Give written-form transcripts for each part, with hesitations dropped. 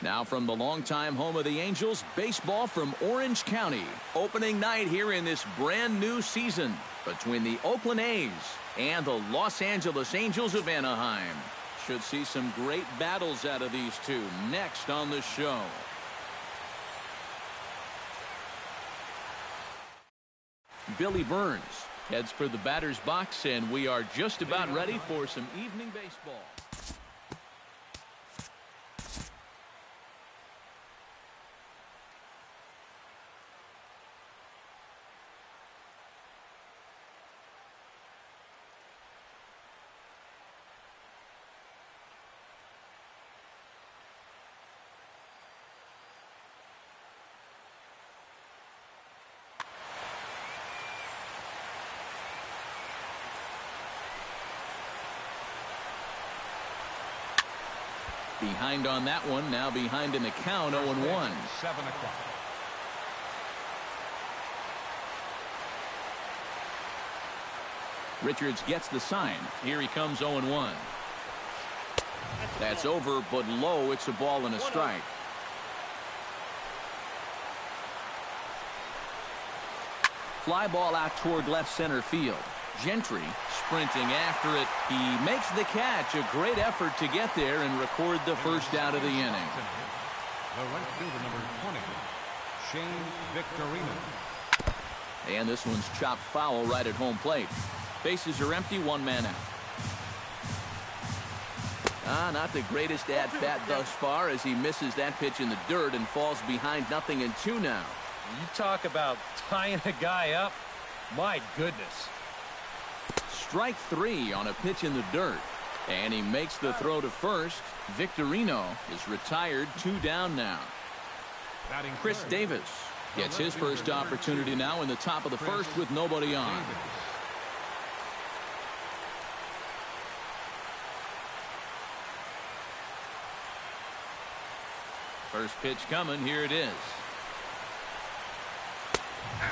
Now from the longtime home of the Angels, baseball from Orange County. Opening night here in this brand new season between the Oakland A's and the Los Angeles Angels of Anaheim. Should see some great battles out of these two next on the show. Billy Burns heads for the batter's box, and we are just about ready for some evening baseball. Behind on that one, now behind in the count, 0-1. 7 o'clock. Richards gets the sign. Here he comes, 0-1. That's over, but low. It's a ball and a strike. Fly ball out toward left center field. Gentry sprinting after it. He makes the catch. A great effort to get there and record the first out of the inning. The right fielder, number 20, Shane Victorino. And this one's chopped foul right at home plate. Bases are empty, 1 man out. Not the greatest at-bat thus far as he misses that pitch in the dirt and falls behind 0-2 now. You talk about tying a guy up. My goodness. Strike 3 on a pitch in the dirt. And he makes the throw to first. Victorino is retired, 2 down now. Chris Davis gets his first opportunity now in the top of the first with nobody on. First pitch coming. Here it is.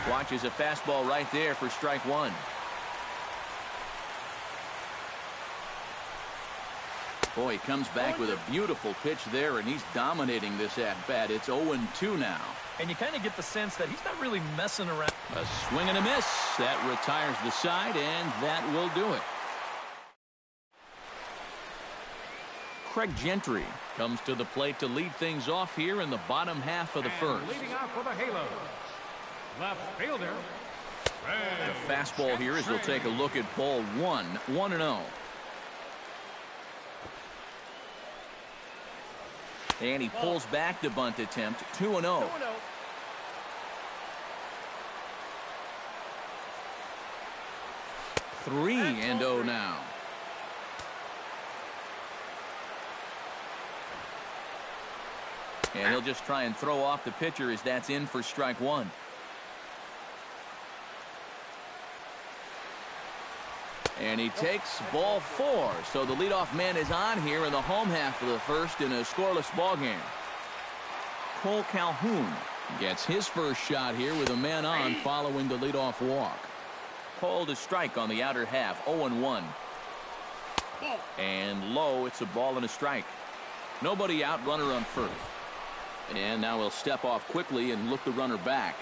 Watches a fastball right there for strike 1. Boy, he comes back with a beautiful pitch there, and he's dominating this at-bat. It's 0-2 now. And you kind of get the sense that he's not really messing around. A swing and a miss. That retires the side, and that will do it. Craig Gentry comes to the plate to lead things off here in the bottom half of the first. Leading off for the Halos, left fielder. The fastball here as we'll take a look at ball 1. 1-0. And he pulls back the bunt attempt. 2-0. 3-0 now. And he'll just try and throw off the pitcher as that's in for strike 1. And he takes ball 4. So the leadoff man is on here in the home half of the first in a scoreless ball game. Cole Calhoun gets his first shot here with a man on following the leadoff walk. Called a strike on the outer half. 0-1. And low. It's a ball and a strike. Nobody out. Runner on first. And now he'll step off quickly and look the runner back.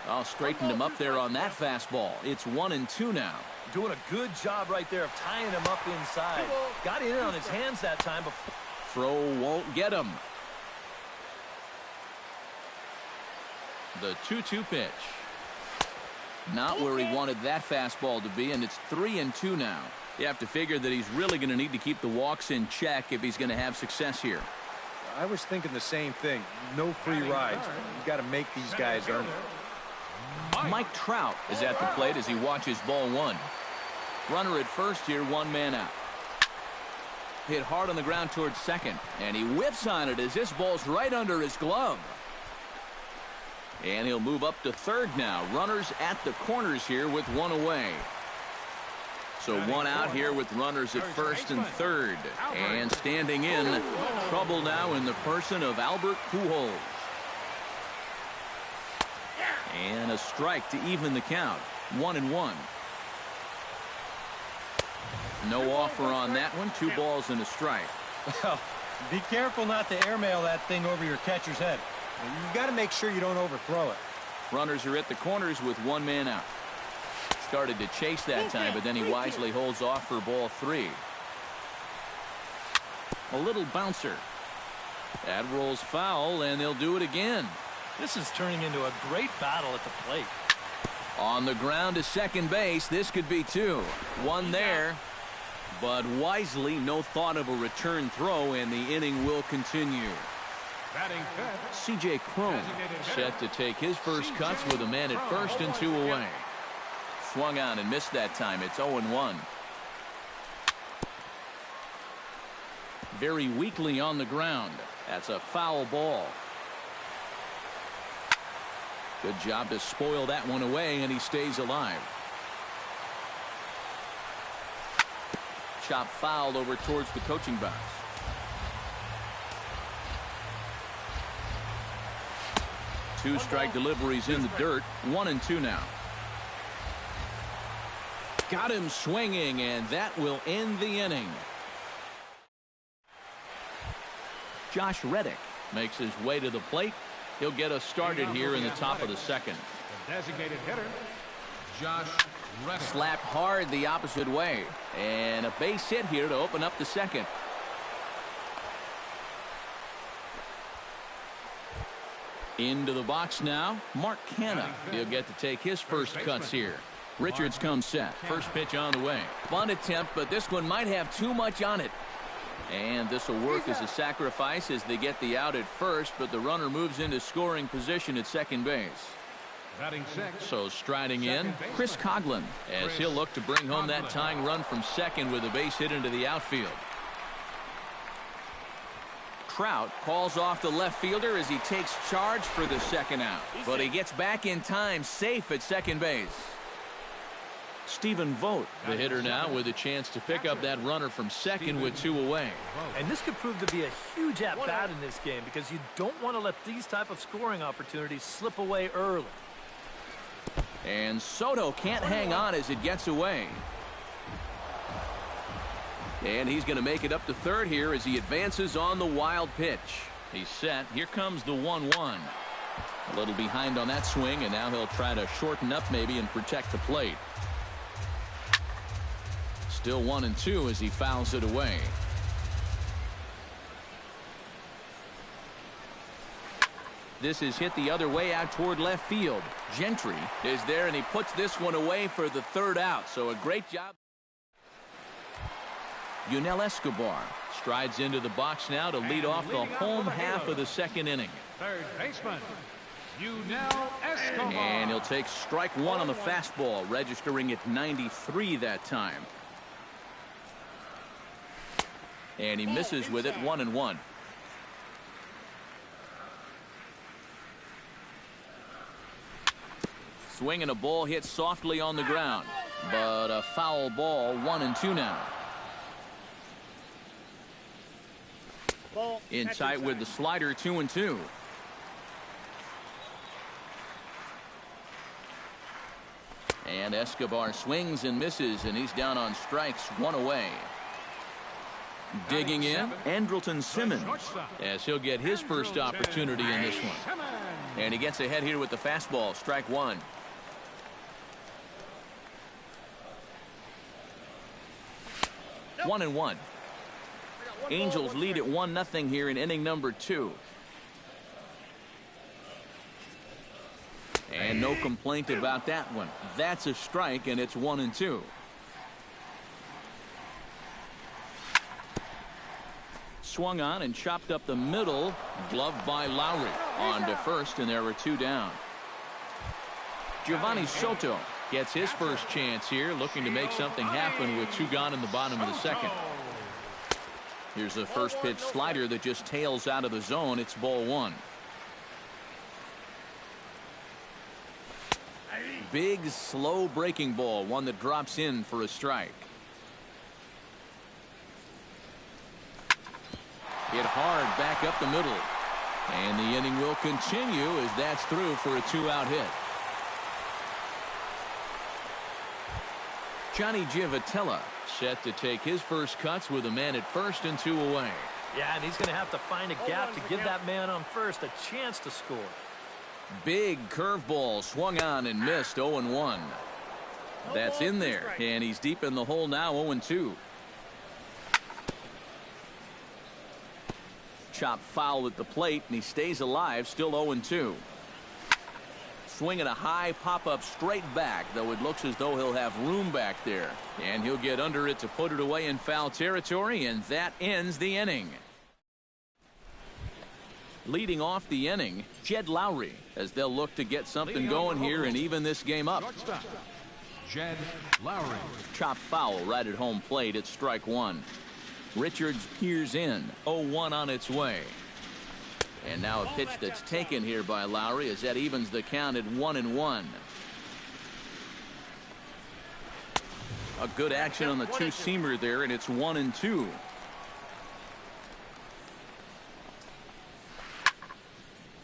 I'll straighten him up there on that fastball. It's 1-2 now. Doing a good job right there of tying him up inside. Got in on his hands that time before. Throw won't get him. The 2-2 pitch. Not where he wanted that fastball to be, and it's 3-2 now. You have to figure that he's really going to need to keep the walks in check if he's going to have success here. I was thinking the same thing. No free rides. You've got to make these guys earn it. Mike Trout is at the plate as he watches ball 1. Runner at first here, 1 man out. Hit hard on the ground towards second, and he whips on it as this ball's right under his glove. And he'll move up to third now. Runners at the corners here with 1 away. So 1 out here with runners at first and third. And standing in, trouble now in the person of Albert Pujols. And a strike to even the count. 1-1. No offer on that one. 2 balls and a strike. Well, Be careful not to airmail that thing over your catcher's head. You've got to make sure you don't overthrow it. Runners are at the corners with one man out. Started to chase that time, but then he wisely holds off for ball 3. A little bouncer. That rolls foul, and they'll do it again. This is turning into a great battle at the plate. On the ground to second base, this could be 2. One there, but wisely, no thought of a return throw, and the inning will continue. Batting fifth, C.J. Cron set to take his first cuts with a man at first and 2 away. Swung on and missed that time. It's 0-1. Very weakly on the ground. That's a foul ball. Good job to spoil that one away, and he stays alive. Chop foul over towards the coaching box. 2 strike deliveries in the dirt. 1-2 now. Got him swinging, and that will end the inning. Josh Reddick makes his way to the plate. He'll get us started here in the top of the second. the designated hitter, Josh Reddick. Slapped hard the opposite way. And a base hit here to open up the second. Into the box now, Mark Canha. He'll get to take his first cuts here. Richards comes set. First pitch on the way. Bunt attempt, but this one might have too much on it. And this will work as a sacrifice as they get the out at first, but the runner moves into scoring position at second base. Batting sixth. So striding in, Chris Coghlan, as he'll look to bring home that tying run from second with a base hit into the outfield. Trout calls off the left fielder as he takes charge for the second out, but he gets back in time, safe at second base. Stephen Vogt, the hitter now, with a chance to pick up that runner from second with 2 away. And this could prove to be a huge at-bat in this game because you don't want to let these type of scoring opportunities slip away early. And Soto can't hang on as it gets away. And he's going to make it up to third here as he advances on the wild pitch. He's set. Here comes the 1-1. A little behind on that swing, and now he'll try to shorten up maybe and protect the plate. Still 1-2 as he fouls it away. This is hit the other way out toward left field. Gentry is there, and he puts this one away for the third out. So a great job. Yunel Escobar strides into the box now to lead off the home half of the second inning. Third baseman, Yunel Escobar. And he'll take strike one on the fastball, registering at 93 that time. And he misses with it, 1-1. Swinging a ball hit softly on the ground, but a foul ball, 1-2 now. In tight with the slider, 2-2. And Escobar swings and misses, and he's down on strikes, 1 away. Digging in, Andrelton Simmons, as he'll get his first opportunity in this one. And he gets ahead here with the fastball, strike 1. Nope. 1-1. Angels lead at 1-0 here in inning number 2. And no complaint about that one. That's a strike, and it's 1-2. Swung on and chopped up the middle, gloved by Lowry. On to first, and there are 2 down. Giovanni Soto gets his first chance here, looking to make something happen with 2 gone in the bottom of the second. Here's the first pitch slider that just tails out of the zone. It's ball 1. Big, slow breaking ball, one that drops in for a strike. Hit hard back up the middle. And the inning will continue as that's through for a 2-out hit. Johnny Giavotella set to take his first cuts with a man at first and 2 away. Yeah, and he's going to have to find a gap to give that man on first a chance to score. Big curveball swung on and missed. 0-1. That's in there, and he's deep in the hole now. 0-2. Chop foul at the plate, and he stays alive. Still 0-2. Swinging a high pop-up straight back, though it looks as though he'll have room back there. And he'll get under it to put it away in foul territory, and that ends the inning. Leading off the inning, Jed Lowry, as they'll look to get something going here and even this game up. Jed Lowry. Chop foul right at home plate at strike one. Richards peers in. 0-1 on its way. And now a pitch that's taken here by Lowry as that evens the count at 1-1. A good action on the two-seamer there, and it's 1-2.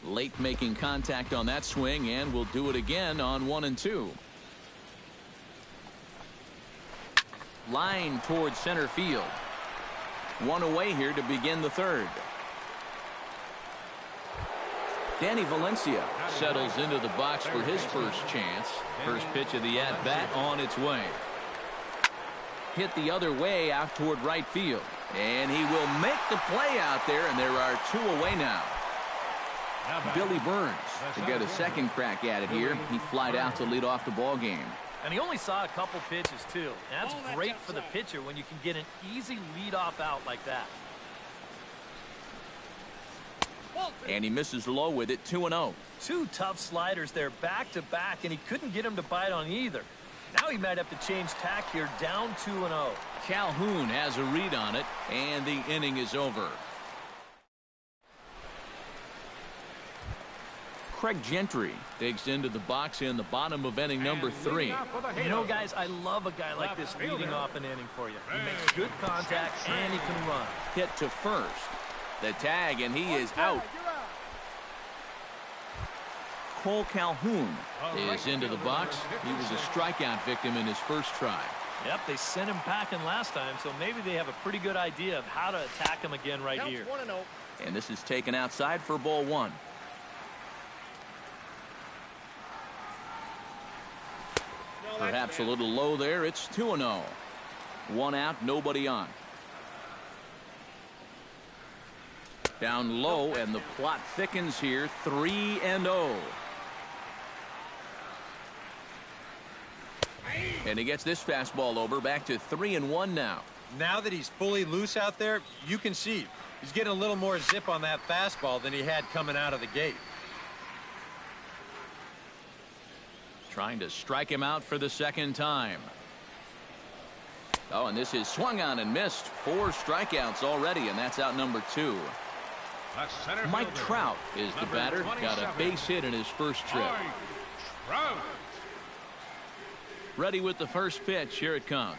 Late making contact on that swing, and will do it again on 1-2. Line towards center field. One away here to begin the third. Danny Valencia settles into the box for his first chance. First pitch of the at-bat on its way. Hit the other way out toward right field. And he will make the play out there, and there are two away now. Billy Burns to get a second crack at it here. He flied out to lead off the ball game. And he only saw a couple pitches, too. That's great for the pitcher when you can get an easy leadoff out like that. And he misses low with it. 2-0. Two tough sliders there back-to-back, and he couldn't get him to bite on either. Now he might have to change tack here, down 2-0. Calhoun has a read on it, and the inning is over. Craig Gentry digs into the box in the bottom of inning number 3. You know, guys, I love a guy like this leading off an inning for you. He makes good contact, and he can run. Hit to first. The tag, and he is out. Cole Calhoun is into the box. He was a strikeout victim in his first try. Yep, they sent him packing last time, so maybe they have a pretty good idea of how to attack him again right here. And this is taken outside for ball one. Perhaps a little low there. It's 2-0. One out, nobody on. Down low, and the plot thickens here. 3-0. And he gets this fastball over. Back to 3-1 now. Now that he's fully loose out there, you can see he's getting a little more zip on that fastball than he had coming out of the gate. Trying to strike him out for the second time. Oh, and this is swung on and missed. 4 strikeouts already, and that's out number 2. Mike Trout is the batter. Got a base hit in his first trip. Ready with the first pitch. Here it comes.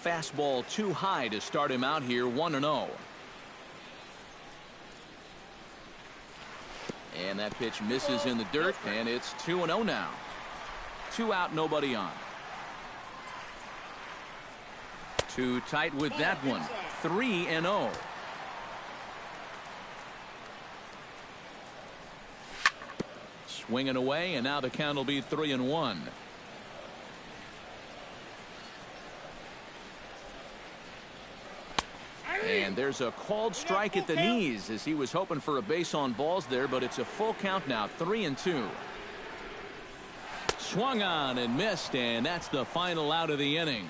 Fastball too high to start him out here. 1-0. And that pitch misses in the dirt, and it's 2-0 now. 2 out, nobody on. Too tight with that one. 3-0. Swinging away, and now the count will be 3-1. And there's a called strike at the knees as he was hoping for a base on balls there, but it's a full count now. 3-2. Swung on and missed, and that's the final out of the inning.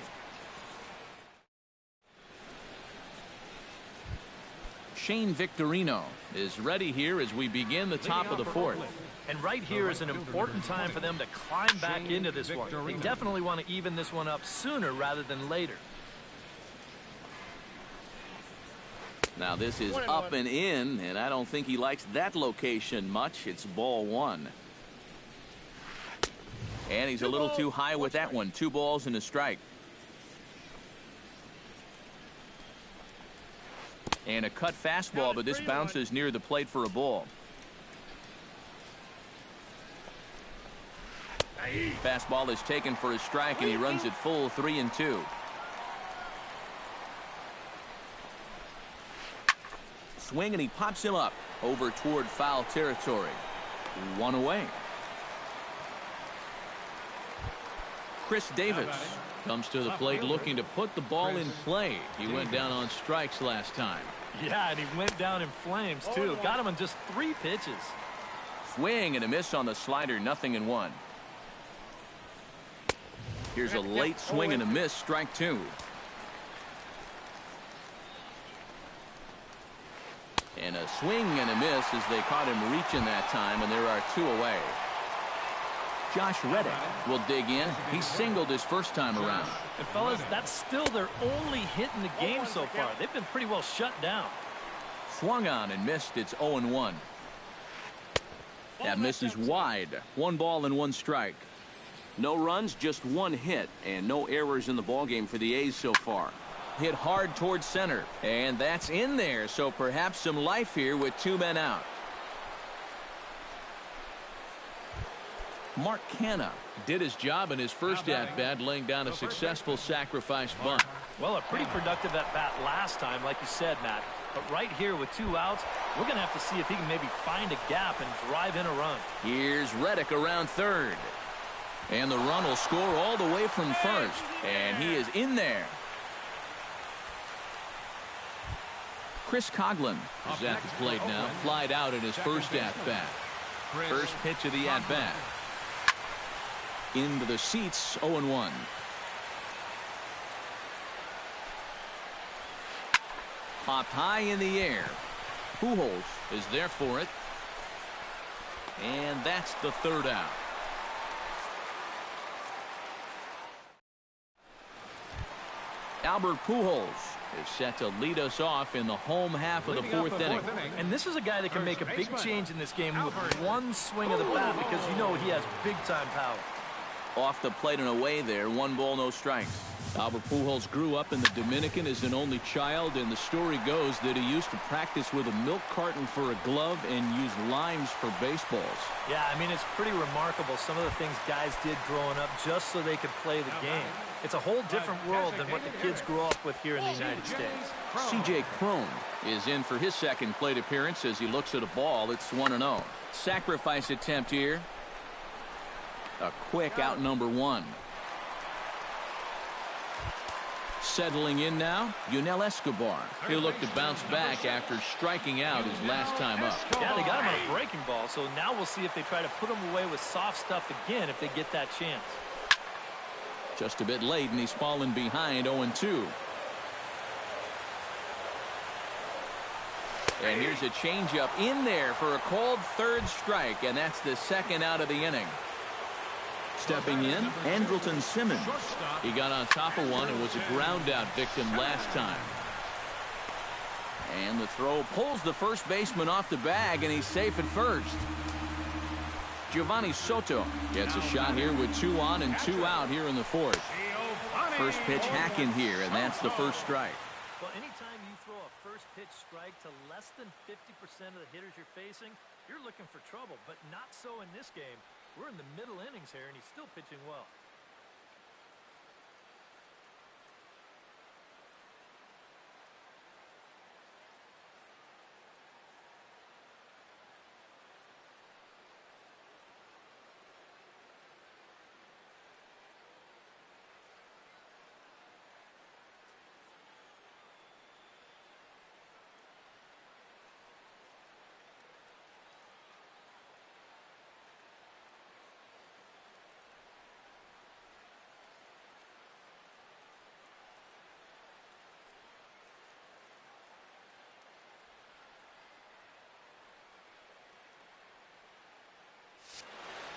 Shane Victorino is ready here as we begin the top of the fourth. And right here is an important time for them to climb back into this one. They definitely want to even this one up sooner rather than later. Now this is up and in, and I don't think he likes that location much. It's ball one. And he's a little too high with that one. 2 balls and a strike. And a cut fastball, but this bounces near the plate for a ball. Fastball is taken for a strike, and he runs it full. 3-2. swing, and he pops him up over toward foul territory. 1 away. Chris Davis comes to the plate looking to put the ball in play. He went down on strikes last time. Yeah, and he went down in flames, too. Got him on just 3 pitches. Swing and a miss on the slider, 0-1. Here's a late swing and a miss, strike 2. And a swing and a miss as they caught him reaching that time, and there are 2 away. Josh Reddick will dig in. He singled his first time around. And fellas, that's still their only hit in the game so far. They've been pretty well shut down. Swung on and missed. It's 0-1. That misses wide. 1 ball and 1 strike. No runs, just 1 hit, and no errors in the ballgame for the A's so far. Hit hard towards center, and that's in there, so perhaps some life here with 2 men out. Mark Canha did his job in his first at-bat, laying down a successful sacrifice bunt. Well, a pretty productive at-bat last time, like you said, Matt. But right here with 2 outs, we're going to have to see if he can maybe find a gap and drive in a run. Here's Reddick around third. And the run will score all the way from first. And he is in there. Chris Coghlan is at the plate now. Flied out in his first at-bat. First pitch of the at-bat. Into the seats, 0-1. Popped high in the air. Pujols is there for it. And that's the 3rd out. Albert Pujols is set to lead us off in the home half of the 4th inning. And this is a guy that can make a big change in this game with 1 swing of the bat, because you know he has big-time power. Off the plate and away there. 1 ball, no strikes. Albert Pujols grew up in the Dominican as an only child, and the story goes that he used to practice with a milk carton for a glove and use limes for baseballs. Yeah, I mean, it's pretty remarkable some of the things guys did growing up just so they could play the game. It's a whole different world than what the kids grew up with here in the United States. C.J. Cron is in for his second plate appearance as he looks at a ball. It's 1-0. Sacrifice attempt here. A quick out, number 1. Settling in now, Yunel Escobar. He'll look to bounce back after striking out his last time up. Yeah, they got him on a breaking ball, so now we'll see if they try to put him away with soft stuff again if they get that chance. Just a bit late, and he's fallen behind 0-2. And here's a changeup in there for a called 3rd strike, and that's the 2nd out of the inning. Stepping in, Andrelton Simmons. He got on top of one and was a ground-out victim last time. And the throw pulls the first baseman off the bag, and he's safe at first. Giovanni Soto gets a shot here with 2 on and 2 out here in the 4th. First pitch hack in here, and that's the 1st strike. Well, anytime you throw a first pitch strike to less than 50% of the hitters you're facing, you're looking for trouble, but not so in this game. We're in the middle innings here, and he's still pitching well.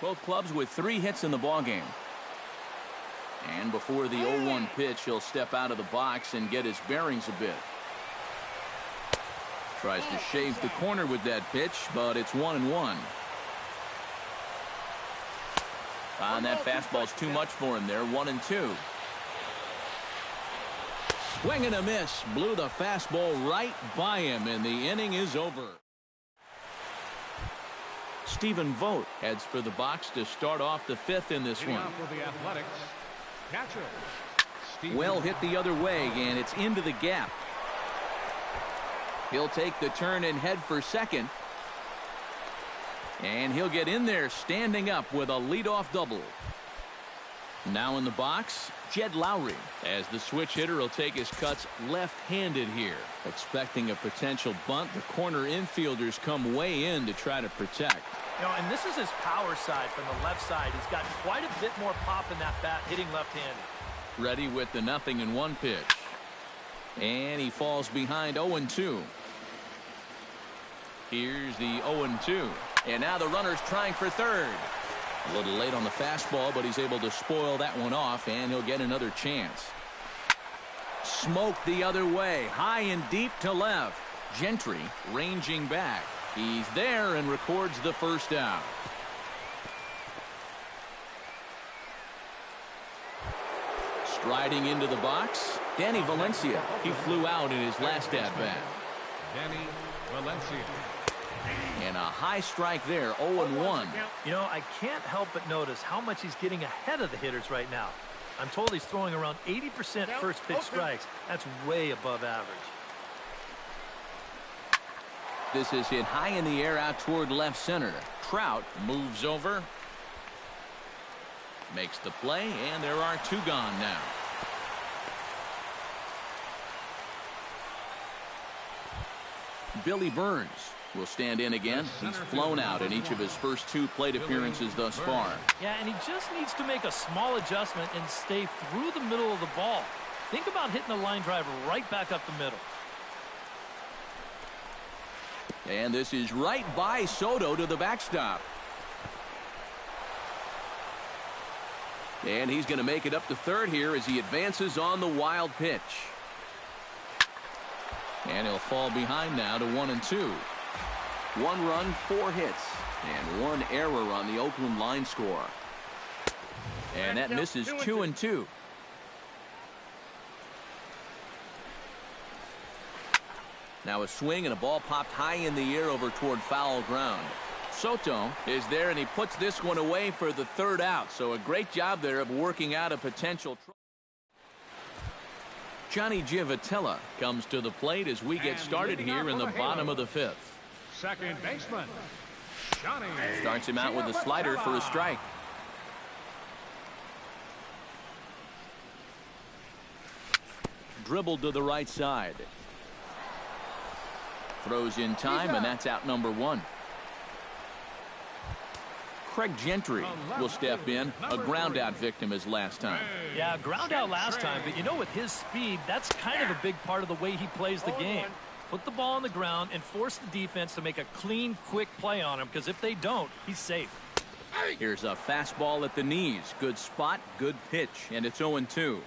Both clubs with 3 hits in the ballgame. And before the 0-1 pitch, he'll step out of the box and get his bearings a bit. Tries to shave the corner with that pitch, but it's 1-1. And that fastball's too much for him there. 1-2. Swing and a miss. Blew the fastball right by him, and the inning is over. Stephen Vogt heads for the box to start off the 5th in this one. Well hit the other way, and it's into the gap. He'll take the turn and head for second. And he'll get in there standing up with a leadoff double. Now in the box, Jed Lowry. As the switch hitter, will take his cuts left-handed here. Expecting a potential bunt, the corner infielders come way in to try to protect. You know, and this is his power side from the left side. He's got quite a bit more pop in that bat, hitting left-handed. Ready with the 0-1 pitch. And he falls behind 0-2. Here's the 0-2. And now the runner's trying for third. A little late on the fastball, but he's able to spoil that one off, and he'll get another chance. Smoked the other way, high and deep to left. Gentry ranging back. He's there and records the first out. Striding into the box, Danny Valencia. He flew out in his last at-bat. Danny Valencia. And a high strike there, 0-1. You know, I can't help but notice how much he's getting ahead of the hitters right now. I'm told he's throwing around 80% first pitch strikes. That's way above average. This is hit high in the air out toward left center. Trout moves over. Makes the play, and there are two gone now. Billy Burns will stand in again. He's flown out in each of his first two plate appearances thus far. Yeah, and he just needs to make a small adjustment and stay through the middle of the ball. Think about hitting a line driver right back up the middle. And this is right by Soto to the backstop. And he's going to make it up to third here as he advances on the wild pitch. And he'll fall behind now to 1-2. 1 run, 4 hits, and 1 error on the Oakland line score. And that misses 2-2. Now a swing and a ball popped high in the air over toward foul ground. Soto is there, and he puts this one away for the third out. So a great job there of working out a potential trouble. Johnny Giavotella comes to the plate as we get started here in the bottom of the 5th. Second baseman, Johnny. Starts him out with a slider for a strike. Dribbled to the right side. Throws in time, and that's out number 1. Craig Gentry will step in, a ground out victim as last time. Yeah, ground out last time, but you know, with his speed, that's kind of a big part of the way he plays the game. Put the ball on the ground and force the defense to make a clean, quick play on him, because if they don't, he's safe. Here's a fastball at the knees. Good spot, good pitch, and it's 0-2.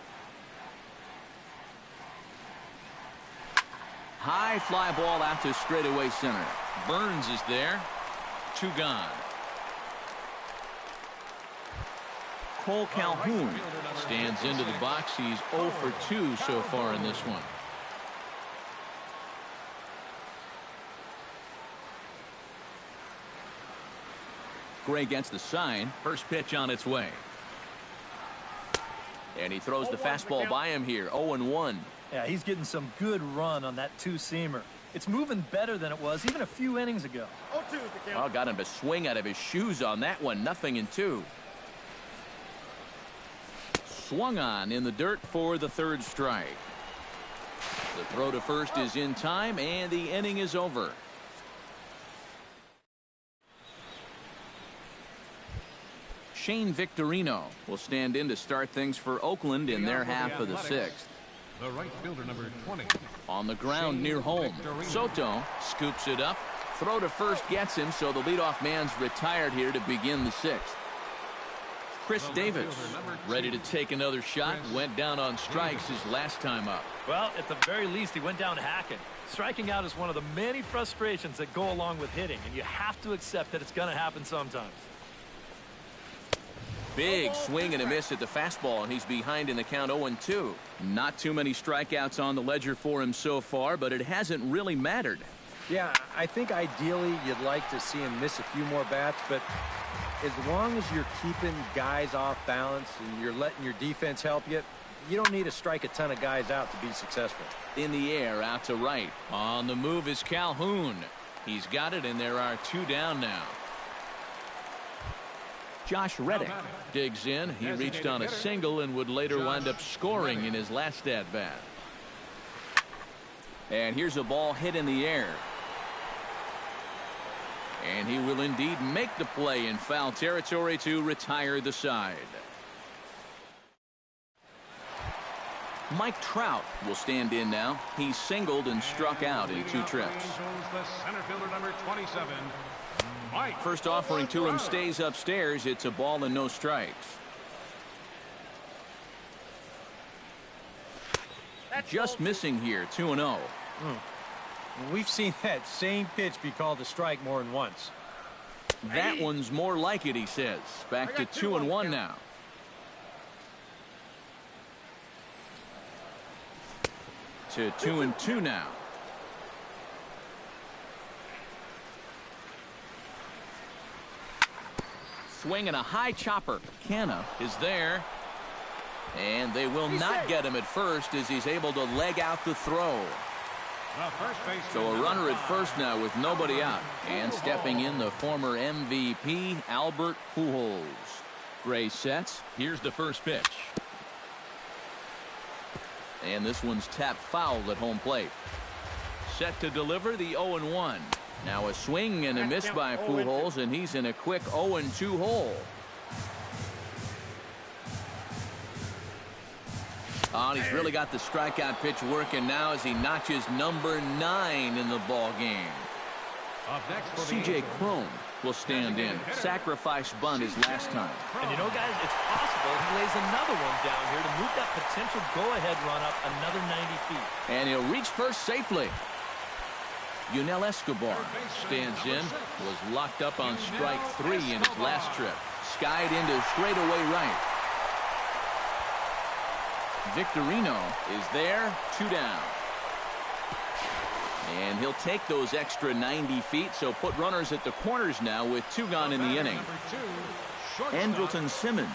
High fly ball out to straightaway center. Burns is there. 2 gone. Cole Calhoun stands into the box. He's 0 for 2 so far in this one. Gray gets the sign. First pitch on its way. And he throws the fastball by him here. 0-1. Yeah, he's getting some good run on that two-seamer. It's moving better than it was even a few innings ago. Oh, got him to swing out of his shoes on that one. 0-2. Swung on in the dirt for the third strike. The throw to first is in time, and the inning is over. Shane Victorino will stand in to start things for Oakland in their half of the 6th. The right fielder, number 20. On the ground near home. Soto scoops it up. Throw to first gets him, so the leadoff man's retired here to begin the 6th. Chris Davis ready to take another shot. Went down on strikes his last time up. Well, at the very least, he went down hacking. Striking out is one of the many frustrations that go along with hitting, and you have to accept that it's going to happen sometimes. Big swing and a miss at the fastball, and he's behind in the count 0-2. Not too many strikeouts on the ledger for him so far, but it hasn't really mattered. Yeah, I think ideally you'd like to see him miss a few more bats, but as long as you're keeping guys off balance and you're letting your defense help you, You don't need to strike a ton of guys out to be successful. In the air, out to right. On the move is Calhoun. He's got it, and there are 2 down now. Josh Reddick digs in. He reached on a single and would later wind up scoring in his last at-bat. And here's a ball hit in the air. And he will indeed make the play in foul territory to retire the side. Mike Trout will stand in now. He's singled and struck out in 2 trips. The center fielder, number 27, Mike. First offering to him stays upstairs. It's a ball and no strikes. Just missing here, 2-0. We've seen that same pitch be called a strike more than once. That one's more like it, he says. Back to 2-1 now. To 2-2 now. Swinging a high chopper. Canna is there. And they will not get him at first as he's able to leg out the throw. So a runner at first now with nobody out. And stepping in, the former MVP, Albert Pujols. Gray sets. Here's the first pitch. And this one's tapped foul at home plate. Set to deliver the 0-1. Now a swing and a miss by Pujols, and he's in a quick 0-2 hole. Oh, and he's really got the strikeout pitch working now as he notches number 9 in the ball game. C.J. Cron will stand in. Sacrifice bunt his last time. And you know, guys, it's possible he lays another one down here to move that potential go-ahead run up another 90 feet. And he'll reach first safely. Yunel Escobar stands in. Was locked up on strike 3 in his last trip. Skied into straightaway right. Victorino is there. 2 down. And he'll take those extra 90 feet, so put runners at the corners now with 2 gone in the inning. Andrelton Simmons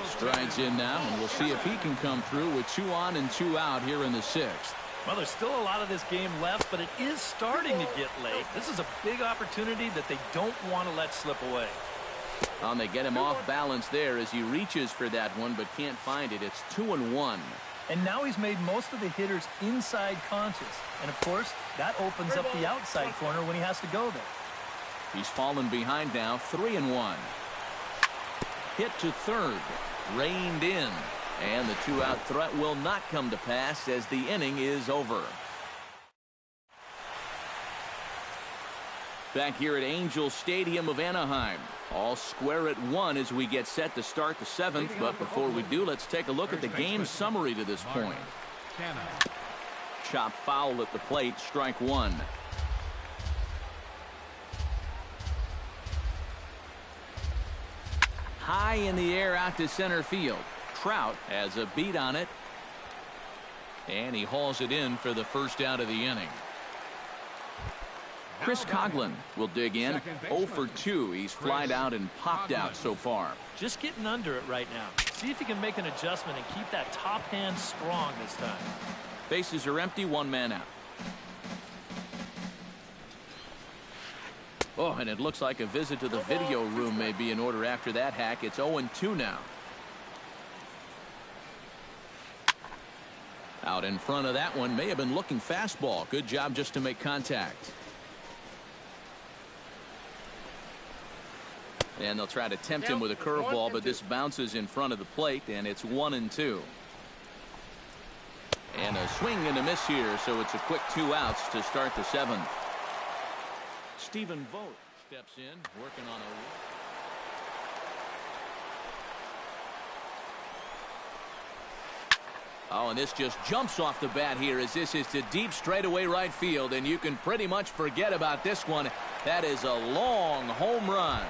strides in now, and we'll see if he can come through with 2 on and 2 out here in the 6th. Well, there's still a lot of this game left, but it is starting to get late. This is a big opportunity that they don't want to let slip away. And they get him off balance there as he reaches for that one, but can't find it. It's 2-1. And now he's made most of the hitters inside conscious. And, of course, that opens up the outside corner when he has to go there. He's fallen behind now, 3-1. Hit to third. Reined in. And the 2-out threat will not come to pass as the inning is over. Back here at Angel Stadium of Anaheim. All square at 1 as we get set to start the 7th. But before we do, let's take a look at the game summary to this point. Chop foul at the plate, strike 1. High in the air out to center field. Trout has a beat on it. And he hauls it in for the first out of the inning. Chris Coghlan will dig in. 0 for 2. He's flied out and popped out so far. Just getting under it right now. See if he can make an adjustment and keep that top hand strong this time. Bases are empty, 1 man out. Oh, and it looks like a visit to the video room may be in order after that hack. It's 0-2 now. Out in front of that one, may have been looking fastball. Good job just to make contact. And they'll try to tempt him with a curveball, but this bounces in front of the plate, and it's 1-2. And a swing and a miss here, so it's a quick 2 outs to start the 7th. Stephen Vogt steps in, working on a... Oh, and this just jumps off the bat here as this is to deep straightaway right field, and you can pretty much forget about this one. That is a long home run.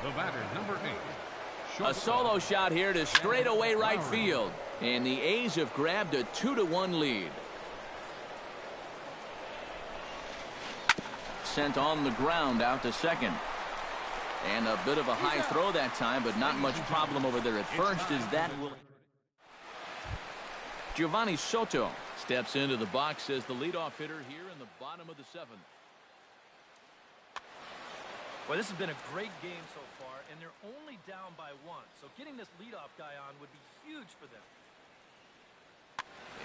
The batter, number 8. A solo shot here to straightaway right field, and the A's have grabbed a 2-1 lead. Sent on the ground out to second. And a bit of a high throw that time, but not much problem over there at first as that will. Giovanni Soto steps into the box as the leadoff hitter here in the bottom of the 7th. Well, this has been a great game so far, and they're only down by 1. So getting this leadoff guy on would be huge for them.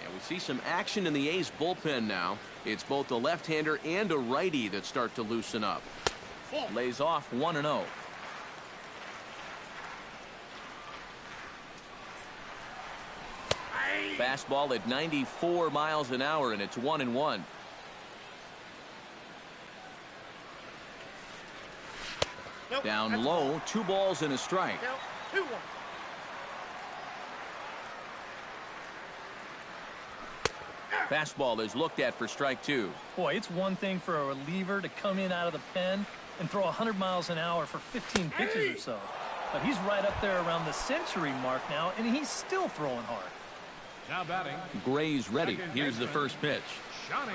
And we see some action in the A's bullpen now. It's both a left-hander and a righty that start to loosen up. Lays off 1-0. Fastball at 94 miles an hour, and it's 1-1. Down low, 2 balls and a strike. 2-1. Fastball is looked at for strike 2. Boy, it's one thing for a reliever to come in out of the pen and throw 100 miles an hour for 15 pitches or so. But he's right up there around the century mark now, and he's still throwing hard. Now batting. Gray's ready. Here's the first pitch. Johnny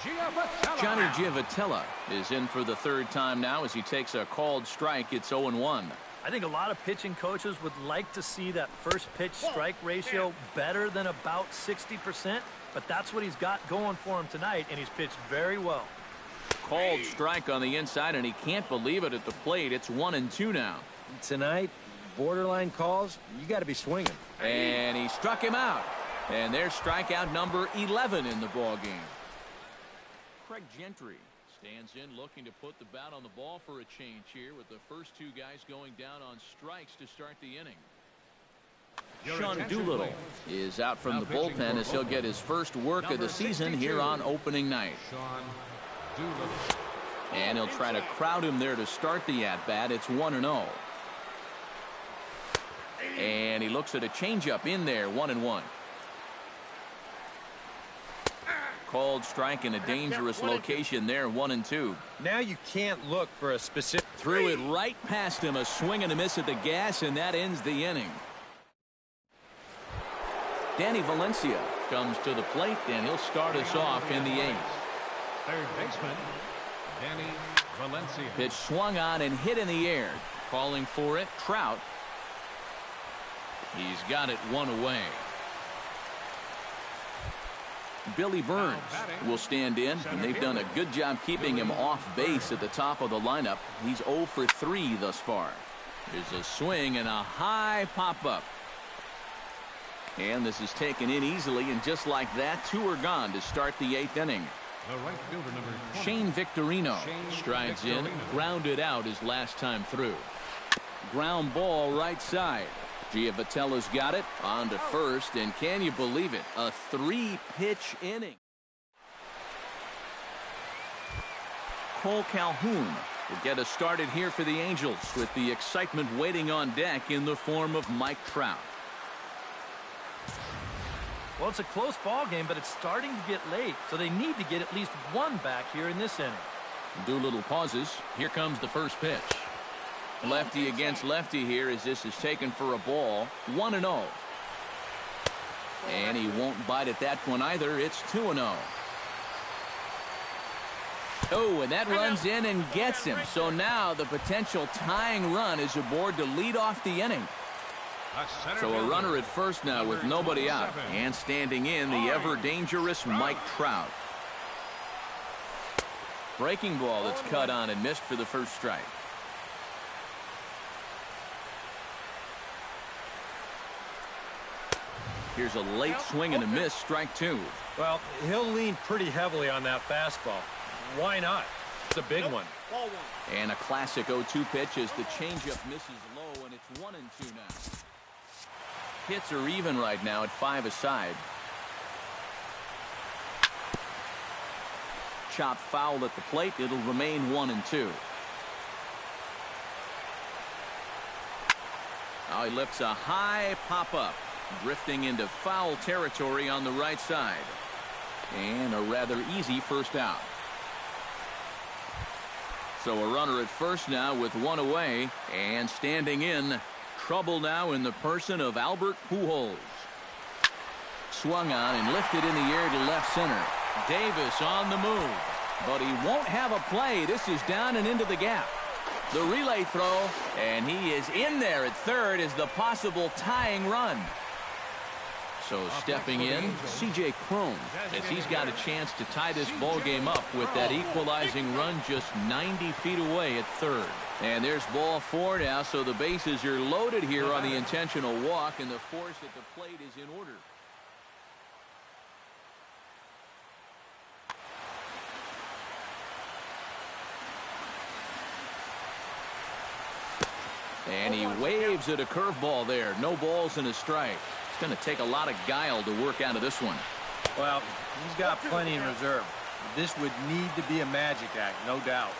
Giavotella. Johnny Giavotella is in for the 3rd time now as he takes a called strike. It's 0-1. I think a lot of pitching coaches would like to see that first pitch strike ratio better than about 60%, but that's what he's got going for him tonight, and he's pitched very well. Called strike on the inside, and he can't believe it at the plate. It's 1-2 now. Tonight, borderline calls, you got to be swinging. And he struck him out. And there's strikeout number 11 in the ball game. Craig Gentry stands in looking to put the bat on the ball for a change here with the first 2 guys going down on strikes to start the inning. Sean Doolittle is out from the bullpen as he'll get his first work of the season here on opening night. Sean Doolittle. And he'll try to crowd him there to start the at-bat. It's 1-0. And he looks at a changeup in there, 1-1. Called strike in a dangerous location there, 1-2. Now you can't look for a specific. Threw it right past him, a swing and a miss at the gas, and that ends the inning. Danny Valencia comes to the plate, and he'll start us off in the 8th. Third baseman, Danny Valencia. Pitch swung on and hit in the air. Calling for it, Trout. He's got it 1 away. Billy Burns will stand in, and they've done a good job keeping him off base at the top of the lineup. He's 0 for 3 thus far. There's a swing and a high pop-up. And this is taken in easily, and just like that, 2 are gone to start the 8th inning. The right fielder, number 20. Shane Victorino strides in, grounded out his last time through. Ground ball right side. Giavotella's got it on to first, and can you believe it? A 3-pitch inning. Cole Calhoun will get us started here for the Angels with the excitement waiting on deck in the form of Mike Trout. Well, it's a close ball game, but it's starting to get late, so they need to get at least 1 back here in this inning. Doolittle pauses. Here comes the first pitch. Lefty against lefty here as this is taken for a ball. 1-0. And he won't bite at that one either. It's 2-0. Oh, and that runs in and gets him. So now the potential tying run is aboard to lead off the inning. So a runner at first now with nobody out. And standing in, the ever-dangerous Mike Trout. Breaking ball that's cut on and missed for the first strike. Here's a late swing and a miss, strike 2. Well, he'll lean pretty heavily on that fastball. Why not? It's a big one. And a classic 0-2 pitch as the changeup misses low, and it's 1-2 now. Hits are even right now at 5 aside. Chopped foul at the plate. It'll remain 1-2. Now he lifts a high pop-up, drifting into foul territory on the right side. And a rather easy first out. So a runner at first now with 1 away, and standing in, trouble now in the person of Albert Pujols. Swung on and lifted in the air to left center. Davis on the move, but he won't have a play. This is down and into the gap. The relay throw, and he is in there at third as the possible tying run. So stepping in, C.J. Cron, as he's got a chance to tie this ball game up with that equalizing run just 90 feet away at third. And there's ball 4 now, so the bases are loaded here on the intentional walk, and the force at the plate is in order. And he waves at a curveball there. No balls and a strike. It's going to take a lot of guile to work out of this one. Well, he's got plenty in reserve. This would need to be a magic act, no doubt.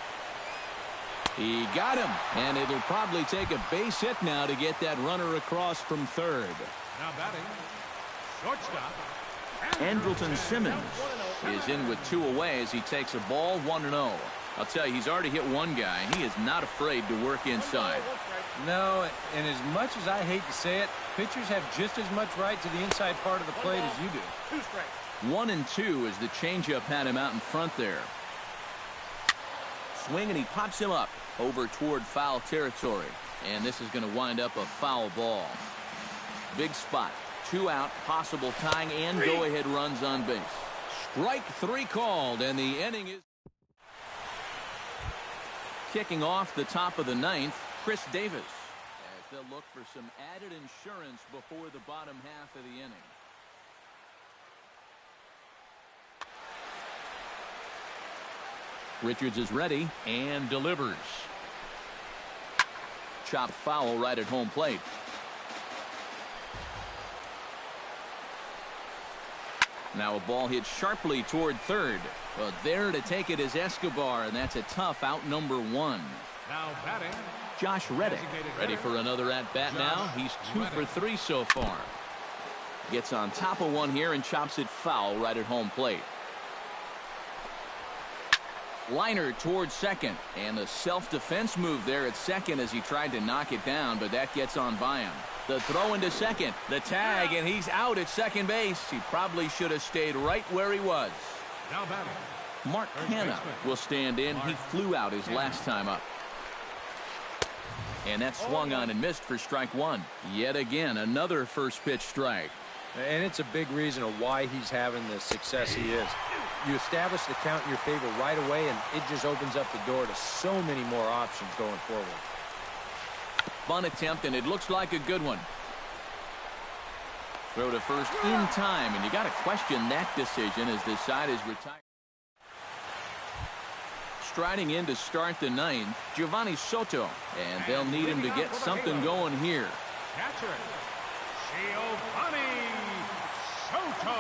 He got him, and it'll probably take a base hit now to get that runner across from third. Now batting, shortstop. Andrelton Simmons is in with 2 away as he takes a ball 1-0. I'll tell you, he's already hit one guy, and he is not afraid to work inside. No, and as much as I hate to say it, pitchers have just as much right to the inside part of the plate as you do. 1-2 as the changeup had him out in front there. Swing, and he pops him up over toward foul territory. And this is going to wind up a foul ball. Big spot. 2 out, possible tying and go-ahead runs on base. Strike 3 called, and the inning is kicking off the top of the 9th. Chris Davis, as they'll look for some added insurance before the bottom half of the inning. Richards is ready and delivers. Chopped foul right at home plate. Now a ball hit sharply toward third. But there to take it is Escobar, and that's a tough out number 1. Now batting, Josh Reddick ready for another at-bat now. He's 2 for 3 so far. Gets on top of one here and chops it foul right at home plate. Liner towards second, and the self-defense move there at second as he tried to knock it down, but that gets on by him. The throw into second, the tag, and he's out at second base. He probably should have stayed right where he was. now batting. Mark Canha will stand in. He flew out his last time up. And that swung on and missed for strike 1. Yet again, another first pitch strike. And it's a big reason of why he's having the success he is. You establish the count in your favor right away, and it just opens up the door to so many more options going forward. Bunt attempt, and it looks like a good one. Throw to first in time, and you got to question that decision as the side is retired. Striding in to start the 9th, Giovanni Soto, and they'll need him to get something going here. Catcher, Giovanni Soto.